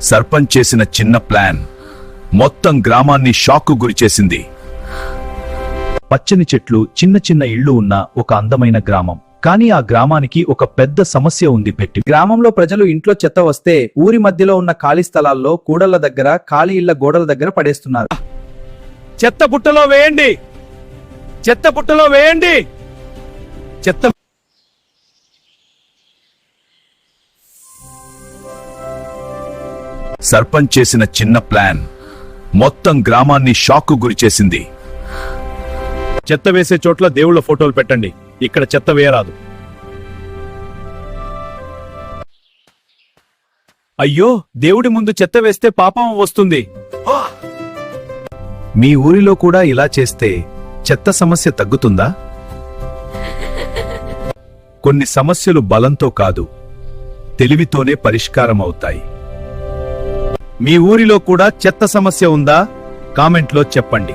సర్పంచ్ చేసిన చిన్న ప్లాన్ మొత్తం గ్రామాన్ని షాక్కు గురిచేసింది. పచ్చని చెట్లు, చిన్న చిన్న ఇళ్లు ఉన్న ఒక అందమైన గ్రామం. కానీ ఆ గ్రామానికి ఒక పెద్ద సమస్య ఉంది. గ్రామంలో ప్రజలు ఇంట్లో చెత్త వస్తే ఊరి మధ్యలో ఉన్న ఖాళీ స్థలాల్లో కూడళ్ల దగ్గర, ఖాళీ ఇళ్ల గోడల దగ్గర పడేస్తున్నారు. చెత్త బుట్టలో వేయండి, చెత్త బుట్టలో వేయండి, చెత్త. సర్పంచ్ చేసిన చిన్న ప్లాన్ మొత్తం గ్రామాన్ని షాక్కు గురిచేసింది. చెత్త వేసే చోట్ల దేవుళ్ళ ఫోటోలు పెట్టండి, ఇక్కడ చెత్త వేయరాదు. అయ్యో, దేవుడి ముందు చెత్త వేస్తే పాపం వస్తుంది. మీ ఊరిలో కూడా ఇలా చేస్తే చెత్త సమస్య తగ్గుతుందా? కొన్ని సమస్యలు బలంతో కాదు, తెలివితోనే పరిష్కారం అవుతాయి. మీ ఊరిలో కూడా చెత్త సమస్య ఉందా? కామెంట్లో చెప్పండి.